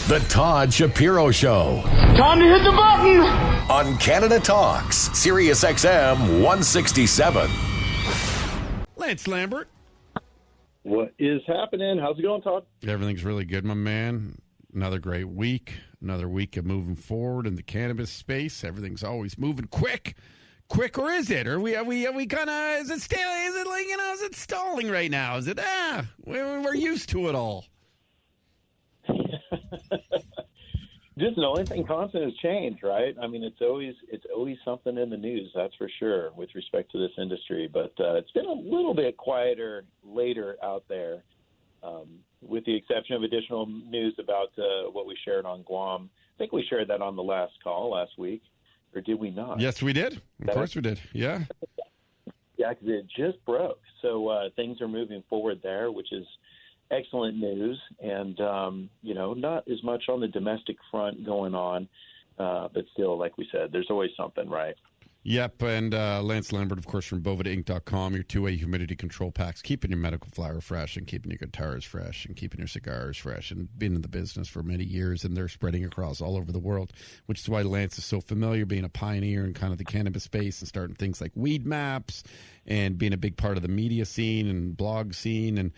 The Todd Shapiro Show. Time to hit the button! On Canada Talks, SiriusXM 167. Lance Lambert. What is happening? How's it going, Todd? Everything's really good, my man. Another great week. Another week of moving forward in the cannabis space. Everything's always moving quick. Quick, or is it? Or we kind of, is it stale? Is it like, is it stalling right now? Is it, we're used to it all. Just the only thing constant is change, right? I mean, it's always something in the news, that's for sure, with respect to this industry. But it's been a little bit quieter later out there, with the exception of additional news about what we shared on Guam. I think we shared that on the last call last week, or did we not? Yes, we did. Of course we did. Yeah. Yeah, because it just broke. So things are moving forward there, which is excellent news, and not as much on the domestic front going on, but still, like we said, there's always something, right? Yep, and Lance Lambert, of course, from BovedaInc.com, your two-way humidity control packs, keeping your medical flower fresh and keeping your guitars fresh and keeping your cigars fresh, and been in the business for many years, and they're spreading across all over the world, which is why Lance is so familiar, being a pioneer in kind of the cannabis space and starting things like Weed Maps and being a big part of the media scene and blog scene, and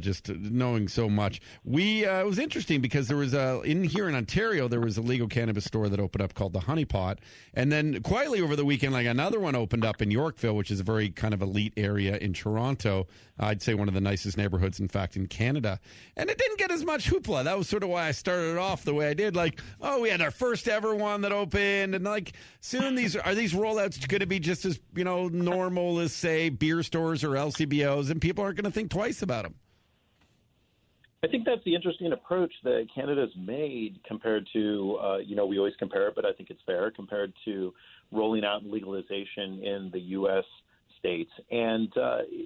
just knowing so much. It was interesting because there was here in Ontario, there was a legal cannabis store that opened up called the Honey Pot, and then quietly over the weekend, like another one opened up in Yorkville, which is a very kind of elite area in Toronto. I'd say one of the nicest neighborhoods, in fact, in Canada. And it didn't get as much hoopla. That was sort of why I started it off the way I did. Like, we had our first ever one that opened, and like soon are these rollouts going to be just as normal as, say, beer stores or LCBOs, and people aren't going to think twice about them? I think that's the interesting approach that Canada's made compared to, we always compare it, but I think it's fair, compared to rolling out legalization in the U.S. states. And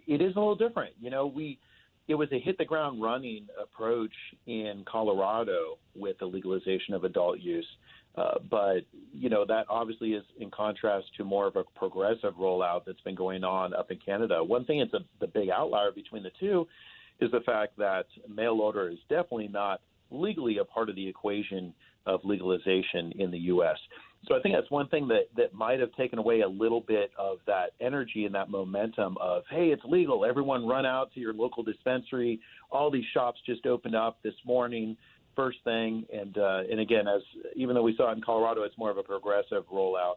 it is a little different. It was a hit-the-ground-running approach in Colorado with the legalization of adult use. But that obviously is in contrast to more of a progressive rollout that's been going on up in Canada. One thing that's the big outlier between the two is the fact that mail order is definitely not legally a part of the equation of legalization in the U.S. So I think that's one thing that might have taken away a little bit of that energy and that momentum of, hey, it's legal. Everyone run out to your local dispensary. All these shops just opened up this morning, first thing. And again, even though we saw it in Colorado, it's more of a progressive rollout,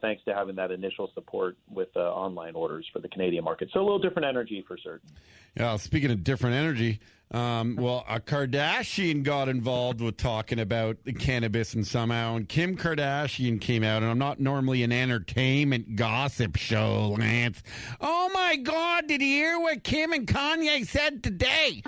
thanks to having that initial support with online orders for the Canadian market. So a little different energy for certain. Yeah, speaking of different energy, a Kardashian got involved with talking about cannabis and somehow, and Kim Kardashian came out, and I'm not normally an entertainment gossip show, Lance. Oh, my God, did you hear what Kim and Kanye said today?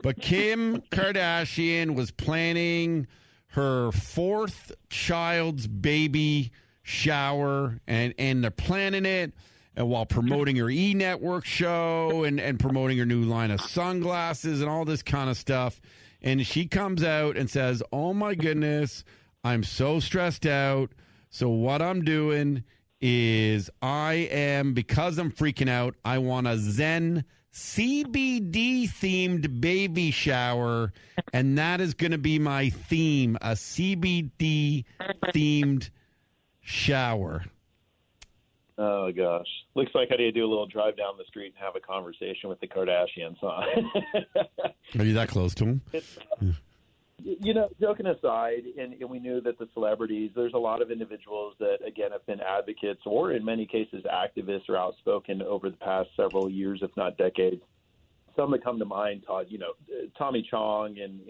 But Kim Kardashian was planning her fourth child's baby shower, and they're planning it while promoting her E-Network show and promoting her new line of sunglasses and all this kind of stuff. And she comes out and says, oh, my goodness, I'm so stressed out. So what I'm doing is because I'm freaking out, I want a Zen CBD-themed baby shower, and that is going to be my theme, a CBD-themed shower. Oh, gosh. Looks like I need to do a little drive down the street and have a conversation with the Kardashians, huh? Are you that close to them? Joking aside, and we knew that the celebrities, there's a lot of individuals that, again, have been advocates or in many cases activists or outspoken over the past several years, if not decades. Some that come to mind, Todd, Tommy Chong and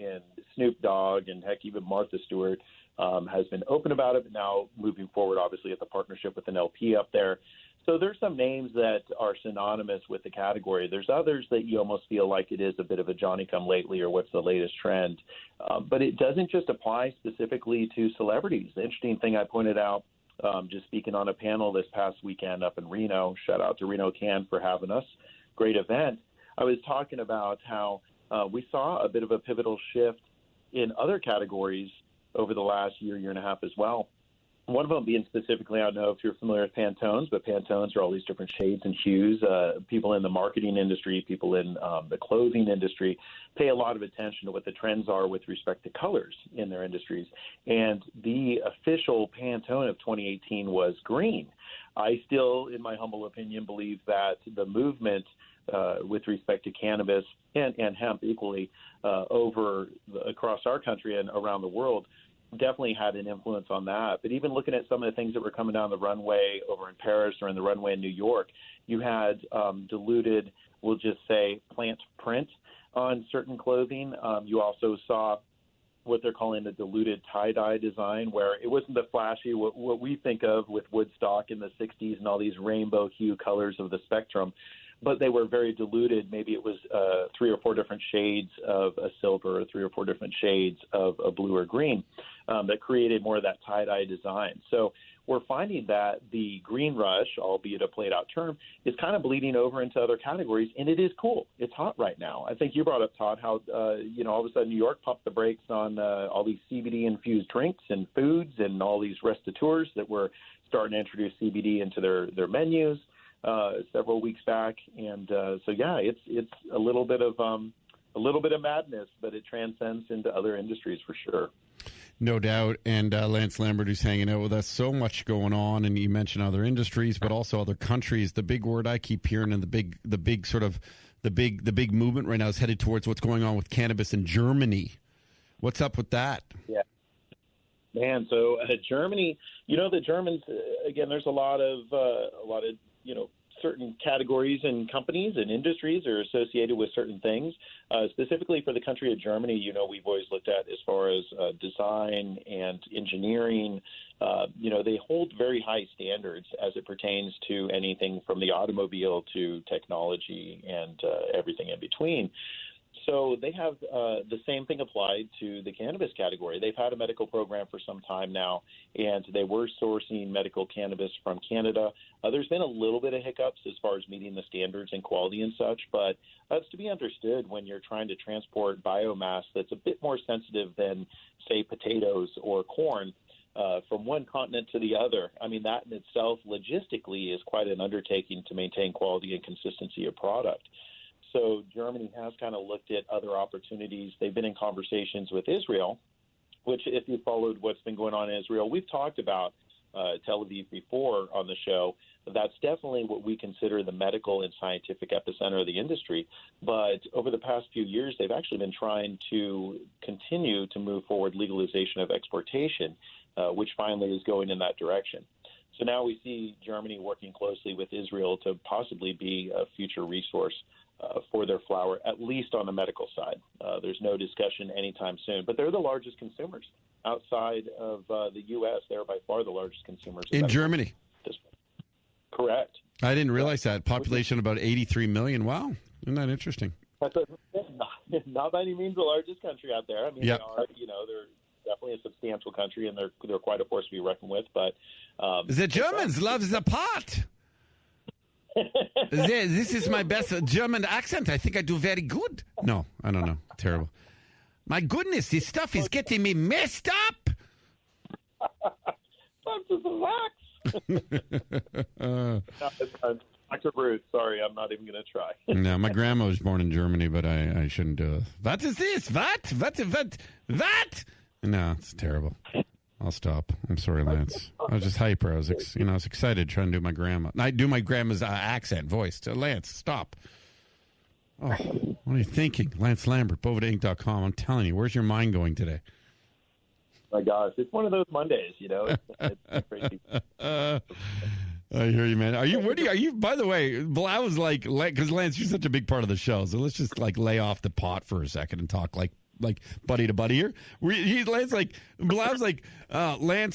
Snoop Dogg and, heck, even Martha Stewart has been open about it, but now moving forward, obviously, at the partnership with an LP up there. So there's some names that are synonymous with the category. There's others that you almost feel like it is a bit of a Johnny-come-lately or what's the latest trend. But it doesn't just apply specifically to celebrities. The interesting thing I pointed out, just speaking on a panel this past weekend up in Reno, shout out to Reno Can for having us, great event. I was talking about how we saw a bit of a pivotal shift in other categories over the last year and a half as well. One of them being specifically, I don't know if you're familiar with Pantones, but Pantones are all these different shades and hues. People in the marketing industry, people in the clothing industry pay a lot of attention to what the trends are with respect to colors in their industries. And the official Pantone of 2018 was green. I still, in my humble opinion, believe that the movement with respect to cannabis and hemp equally across our country and around the world definitely had an influence on that. But even looking at some of the things that were coming down the runway over in Paris or in the runway in New York, you had diluted, we'll just say, plant print on certain clothing. You also saw what they're calling the diluted tie-dye design, where it wasn't the flashy, what we think of with Woodstock in the 60s and all these rainbow hue colors of the spectrum, but they were very diluted. Maybe it was 3 or 4 different shades of a silver or 3 or 4 different shades of a blue or green that created more of that tie-dye design. So we're finding that the green rush, albeit a played-out term, is kind of bleeding over into other categories, and it is cool. It's hot right now. I think you brought up, Todd, how all of a sudden New York pumped the brakes on all these CBD-infused drinks and foods and all these restaurateurs that were starting to introduce CBD into their menus several weeks back. And it's a little bit of madness, but it transcends into other industries for sure. No doubt. And Lance Lambert, who's hanging out with us, so much going on. And you mentioned other industries, but also other countries. The big word I keep hearing and the big movement right now is headed towards what's going on with cannabis in Germany. What's up with that? Yeah. Man, so Germany, the Germans, again, there's a lot of certain categories and companies and industries are associated with certain things. Specifically for the country of Germany, we've always looked at as far as design and engineering. They hold very high standards as it pertains to anything from the automobile to technology and everything in between. So they have the same thing applied to the cannabis category. They've had a medical program for some time now, and they were sourcing medical cannabis from Canada. There's been a little bit of hiccups as far as meeting the standards and quality and such, but that's to be understood when you're trying to transport biomass that's a bit more sensitive than, say, potatoes or corn from one continent to the other. I mean, that in itself logistically is quite an undertaking to maintain quality and consistency of product. So Germany has kind of looked at other opportunities. They've been in conversations with Israel, which if you followed what's been going on in Israel, we've talked about Tel Aviv before on the show. That's definitely what we consider the medical and scientific epicenter of the industry. But over the past few years, they've actually been trying to continue to move forward legalization of exportation, which finally is going in that direction. So now we see Germany working closely with Israel to possibly be a future resource for their flower, at least on the medical side. There's no discussion anytime soon. But they're the largest consumers. Outside of the U.S., they're by far the largest consumers. In Germany? Correct. I didn't realize that. Population about 83 million. Wow. Isn't that interesting? Not by any means the largest country out there. I mean, yep. They're definitely a substantial country, and they're quite a force to be reckoned with. But the Germans love the pot. This is my best German accent. I think I do very good. No, I don't know. Terrible. My goodness, this stuff is getting me messed up. That's just relax. Dr. Bruce, sorry, I'm not even going to try. No, my grandma was born in Germany, but I shouldn't do it. What is this? What? No, it's terrible. I'll stop. I'm sorry, Lance. I was just hyper. I was excited trying to do my grandma. I do my grandma's accent voice. Lance, stop. Oh, what are you thinking? Lance Lambert, BovedaInc.com. I'm telling you, where's your mind going today? My gosh, it's one of those Mondays, It's crazy. I hear you, man. Are you? By the way, I was like, because Lance, you're such a big part of the show, so let's just lay off the pot for a second and talk like buddy to buddy here. Lance, Lance,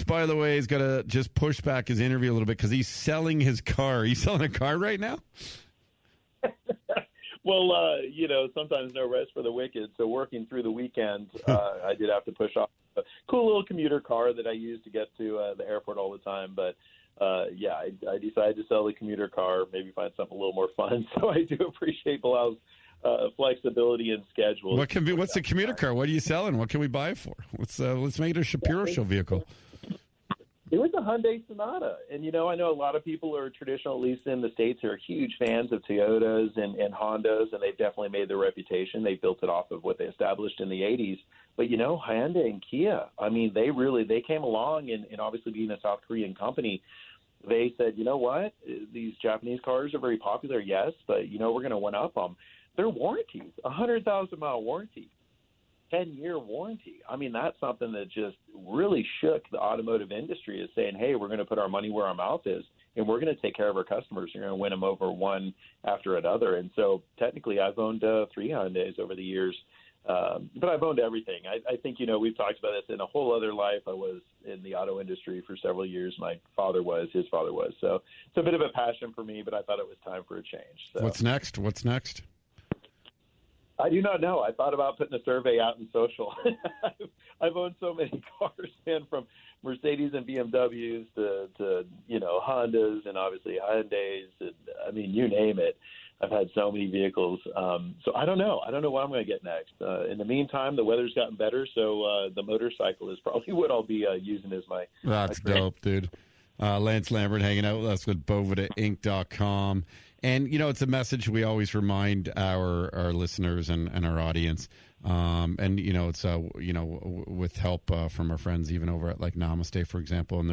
by the way, is going to just push back his interview a little bit because he's selling his car. He's selling a car right now? Well, sometimes no rest for the wicked. So working through the weekend, I did have to push off a cool little commuter car that I use to get to the airport all the time. But, I decided to sell the commuter car, maybe find something a little more fun. So I do appreciate Bilal's flexibility and schedule. What's the commuter car? What are you selling? What can we buy it for? Let's make it a Shapiro Show vehicle. It was a Hyundai Sonata. And, I know a lot of people are traditional, at least in the States, are huge fans of Toyotas and Hondas, and they've definitely made their reputation. They built it off of what they established in the 80s. But, Hyundai and Kia, I mean, they came along, and obviously being a South Korean company, they said, you know what, these Japanese cars are very popular, yes, but, we're going to one-up them. Their warranties, 100,000-mile warranty. 10-year warranty. I mean, that's something that just really shook the automotive industry, is saying, hey, we're going to put our money where our mouth is, and we're going to take care of our customers. You're going to win them over one after another. And so technically I've owned 3 Hyundais over the years, but I've owned everything. I think, we've talked about this in a whole other life. I was in the auto industry for several years. My father was, his father was. So it's a bit of a passion for me, but I thought it was time for a change. So. What's next? I do not know. I thought about putting a survey out in social. I've owned so many cars, man, from Mercedes and BMWs to Hondas and obviously Hyundais. And, I mean, you name it. I've had so many vehicles. So I don't know. I don't know what I'm going to get next. In the meantime, the weather's gotten better, so the motorcycle is probably what I'll be using as my. That's dope, dude. Lance Lambert hanging out with us with BovedaInc.com. And, it's a message we always remind our listeners and our audience. And, it's, with help from our friends, even over at like Namaste, for example. And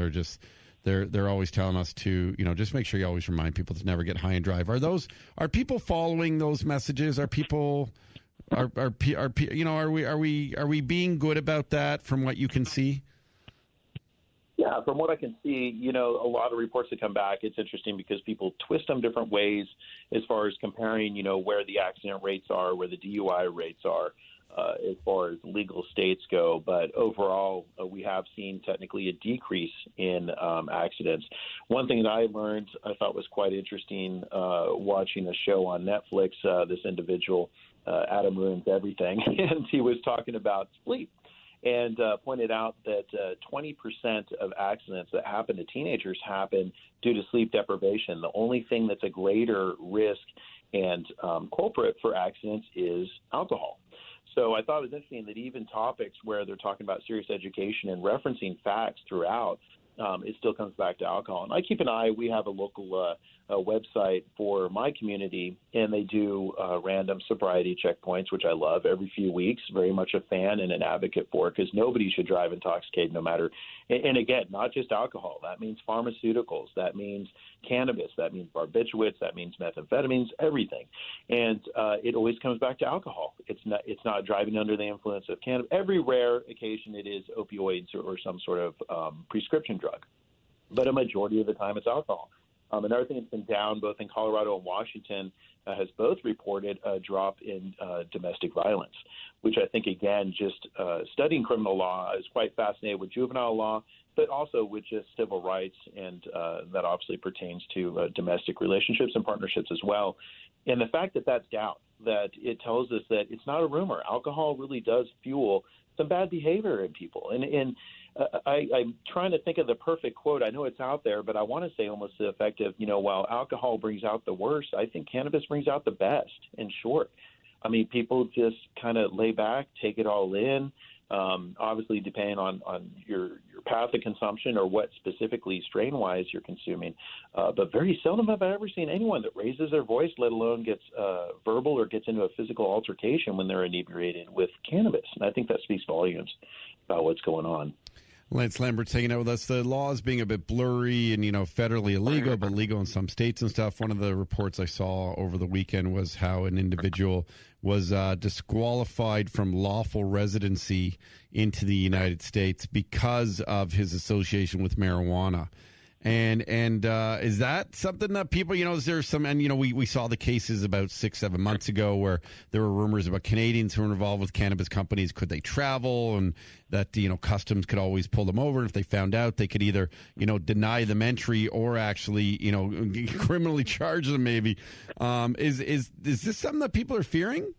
they're always telling us to, just make sure you always remind people to never get high and drive. Are people following those messages? Are people, are we being good about that from what you can see? Yeah, from what I can see, a lot of reports that come back, it's interesting because people twist them different ways as far as comparing, where the accident rates are, where the DUI rates are, as far as legal states go. But overall, we have seen technically a decrease in accidents. One thing that I learned I thought was quite interesting watching a show on Netflix, this individual, Adam Ruins Everything, and he was talking about sleep. And pointed out that 20% of accidents that happen to teenagers happen due to sleep deprivation. The only thing that's a greater risk and culprit for accidents is alcohol. So I thought it was interesting that even topics where they're talking about serious education and referencing facts throughout, it still comes back to alcohol. And I keep an eye. We have a local website for my community, and they do random sobriety checkpoints, which I love every few weeks. Very much a fan and an advocate for it, because nobody should drive intoxicated, no matter. And again, not just alcohol. That means pharmaceuticals. That means cannabis. That means barbiturates. That means methamphetamines. Everything. And it always comes back to alcohol. It's not driving under the influence of cannabis. Every rare occasion, it is opioids or some sort of prescription drug, but a majority of the time, it's alcohol. Another thing that's been down both in Colorado and Washington has both reported a drop in domestic violence, which I think, again, just studying criminal law, is quite fascinated with juvenile law, but also with just civil rights, and that obviously pertains to domestic relationships and partnerships as well. And the fact that that's down, that it tells us that it's not a rumor. Alcohol really does fuel some bad behavior in people. And I'm trying to think of the perfect quote. I know it's out there, but I want to say almost the effect of, while alcohol brings out the worst, I think cannabis brings out the best, in short. I mean, people just kind of lay back, take it all in, obviously depending on your path of consumption or what specifically strain-wise you're consuming. But very seldom have I ever seen anyone that raises their voice, let alone gets verbal or gets into a physical altercation when they're inebriated with cannabis. And I think that speaks volumes about what's going on. Lance Lambert's hanging out with us. The laws being a bit blurry and, federally illegal, but legal in some states and stuff. One of the reports I saw over the weekend was how an individual was disqualified from lawful residency into the United States because of his association with marijuana. And is that something that people, is there some, and, we saw the cases about 6-7 months ago where there were rumors about Canadians who were involved with cannabis companies. Could they travel? And that, customs could always pull them over. And if they found out, they could either, deny them entry or actually, criminally charge them maybe. Is this something that people are fearing?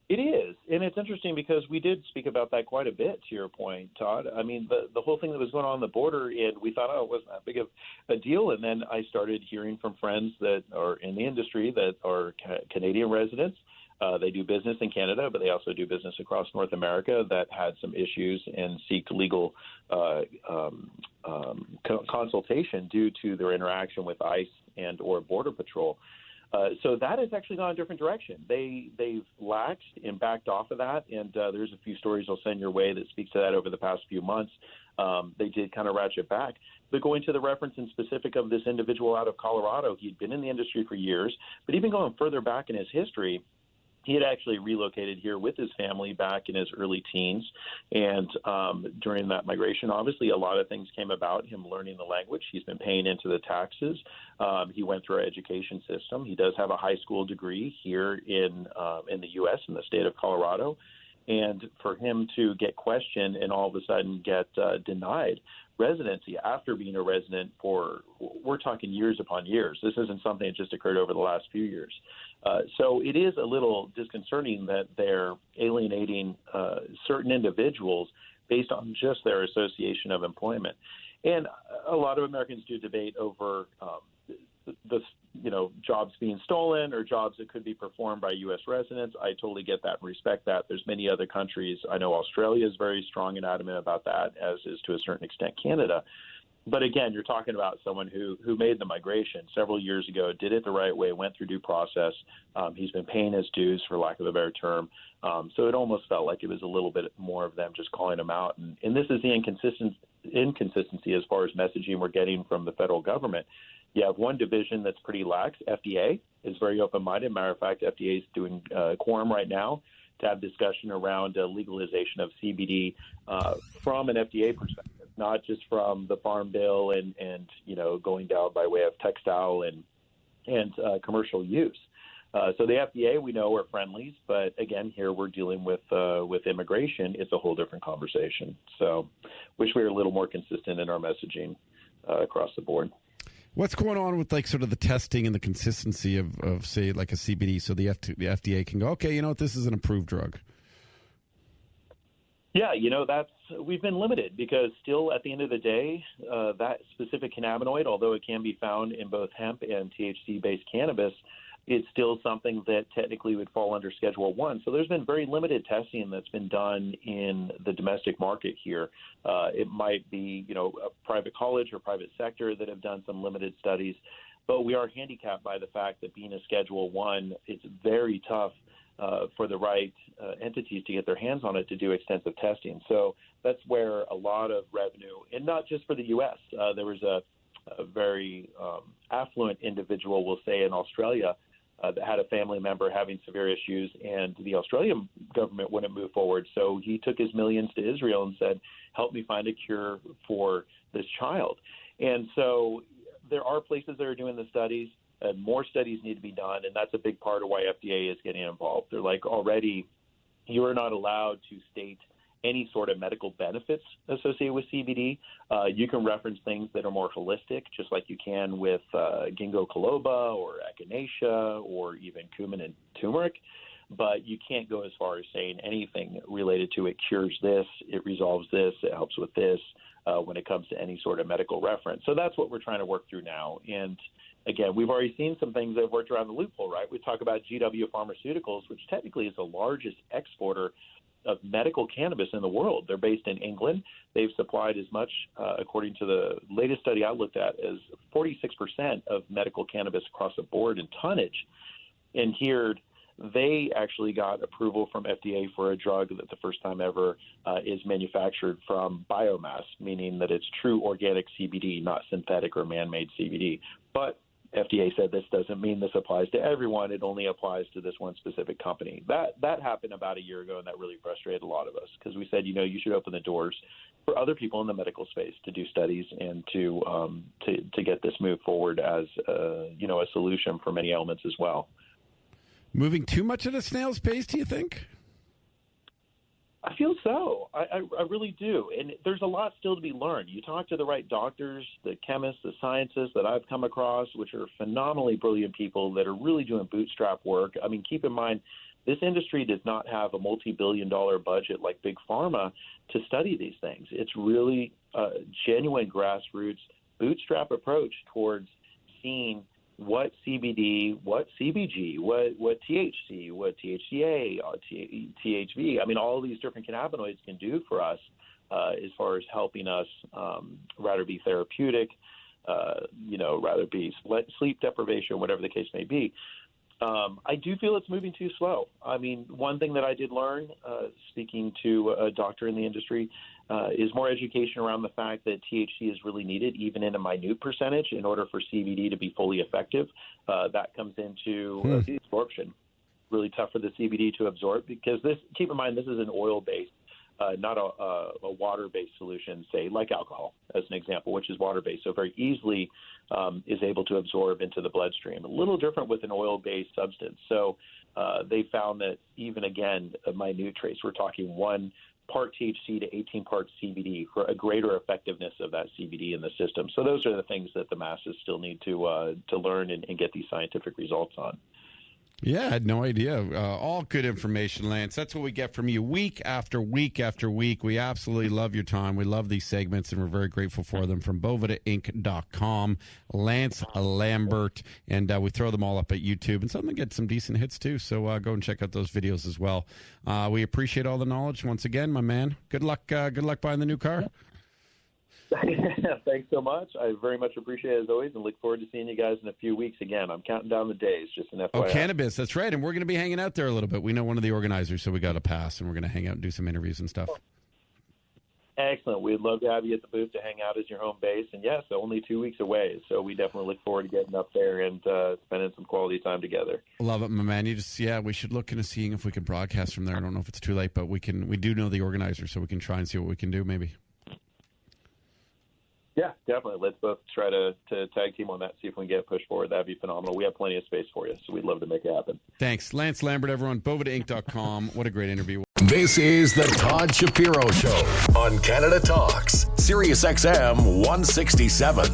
It is, and it's interesting because we did speak about that quite a bit, to your point, Todd. I mean, the whole thing that was going on the border, and we thought, it wasn't that big of a deal, and then I started hearing from friends that are in the industry that are Canadian residents, They do business in Canada, but they also do business across North America that had some issues and seek legal consultation due to their interaction with ICE and or Border Patrol. So that has actually gone a different direction. They've laxed and backed off of that, and there's a few stories I'll send your way that speaks to that over the past few months. They did kind of ratchet back. But going to the reference in specific of this individual out of Colorado, he'd been in the industry for years, but even going further back in his history, he had actually relocated here with his family back in his early teens. And during that migration, obviously, a lot of things came about, him learning the language. He's been paying into the taxes. He went through our education system. He does have a high school degree here in the U.S., in the state of Colorado. And for him to get questioned and all of a sudden get denied residency after being a resident for, we're talking years upon years. This isn't something that just occurred over the last few years. So it is a little disconcerting that they're alienating certain individuals based on just their association of employment. And a lot of Americans do debate over the jobs being stolen or jobs that could be performed by U.S. residents. I totally get that and respect that. There's many other countries. I know Australia is very strong and adamant about that, as is to a certain extent Canada. But again, you're talking about someone who made the migration several years ago, did it the right way, went through due process. He's been paying his dues, for lack of a better term. So it almost felt like it was a little bit more of them just calling him out. And this is the inconsistency as far as messaging we're getting from the federal government. You have one division that's pretty lax. FDA is very open-minded. Matter of fact, FDA is doing quorum right now to have discussion around legalization of CBD from an FDA perspective, not just from the Farm Bill and going down by way of textile and commercial use. So the FDA, we know, are friendlies, but again, here we're dealing with immigration. It's a whole different conversation. So wish we were a little more consistent in our messaging across the board. What's going on with sort of the testing and the consistency of say, like a CBD, so the FDA can go, okay, this is an approved drug? Yeah, we've been limited because still at the end of the day, that specific cannabinoid, although it can be found in both hemp and THC-based cannabis, it's still something that technically would fall under Schedule 1. So there's been very limited testing that's been done in the domestic market here. It might be, a private college or private sector that have done some limited studies, but we are handicapped by the fact that being a Schedule 1, it's very tough for the right entities to get their hands on it to do extensive testing. So that's where a lot of revenue, and not just for the U.S. There was a very affluent individual, we'll say, in Australia that had a family member having severe issues, and the Australian government wouldn't move forward. So he took his millions to Israel and said, help me find a cure for this child. And so there are places that are doing the studies. More studies need to be done, and that's a big part of why FDA is getting involved. They're like, already you are not allowed to state any sort of medical benefits associated with CBD. You can reference things that are more holistic, just like you can with ginkgo biloba or echinacea or even cumin and turmeric. But you can't go as far as saying anything related to it cures this, it resolves this, it helps with this when it comes to any sort of medical reference. So that's what we're trying to work through now. And again, we've already seen some things that have worked around the loophole, right? We talk about GW Pharmaceuticals, which technically is the largest exporter of medical cannabis in the world. They're based in England. They've supplied as much, according to the latest study I looked at, as 46% of medical cannabis across the board in tonnage. And here, they actually got approval from FDA for a drug that the first time ever is manufactured from biomass, meaning that it's true organic CBD, not synthetic or man-made CBD. But FDA said this doesn't mean this applies to everyone. It only applies to this one specific company. That happened about a year ago, and that really frustrated a lot of us because we said, you should open the doors for other people in the medical space to do studies and to get this move forward as a solution for many ailments as well. Moving too much at a snail's pace, do you think? I feel so. I really do. And there's a lot still to be learned. You talk to the right doctors, the chemists, the scientists that I've come across, which are phenomenally brilliant people that are really doing bootstrap work. I mean, keep in mind, this industry does not have a multi-billion-dollar budget like Big Pharma to study these things. It's really a genuine grassroots bootstrap approach towards seeing what CBD, what CBG, what THC, what THCA, THV. I mean, all these different cannabinoids can do for us as far as helping us, rather be therapeutic, rather be sleep deprivation, whatever the case may be. I do feel it's moving too slow. I mean, one thing that I did learn, speaking to a doctor in the industry, is more education around the fact that THC is really needed, even in a minute percentage, in order for CBD to be fully effective. That comes into the absorption. Really tough for the CBD to absorb because keep in mind, this is an oil-based, not a water-based solution, say, like alcohol, as an example, which is water-based, so very easily is able to absorb into the bloodstream. A little different with an oil-based substance. So they found that even, again, a minute trace, we're talking 1 part THC to 18 parts CBD for a greater effectiveness of that CBD in the system. So those are the things that the masses still need to learn and get these scientific results on. Yeah, I had no idea. All good information, Lance. That's what we get from you week after week after week. We absolutely love your time. We love these segments, and we're very grateful for them. From BovedaInc.com, Lance Lambert, and we throw them all up at YouTube, and some of them get some decent hits too. So go and check out those videos as well. We appreciate all the knowledge once again, my man. Good luck. Good luck buying the new car. Thanks so much. I very much appreciate it as always, and look forward to seeing you guys in a few weeks again. I'm counting down the days, just an FYI. Oh, Cannabis, that's right. And we're going to be hanging out there a little bit. We know one of the organizers, so we got a pass, and we're going to hang out and do some interviews and stuff. Excellent. We'd love to have you at the booth to hang out as your home base. And yes, only 2 weeks away, so we definitely look forward to getting up there and spending some quality time together. Love it, my man. We should look into seeing if we can broadcast from there. I don't know if it's too late, but we do know the organizer, so we can try and see what we can do maybe. Yeah, definitely. Let's both try to tag team on that, see if we can get pushed forward. That'd be phenomenal. We have plenty of space for you, so we'd love to make it happen. Thanks. Lance Lambert, everyone. BovedaInc.com. What a great interview. This is the Todd Shapiro Show on Canada Talks, SiriusXM 167.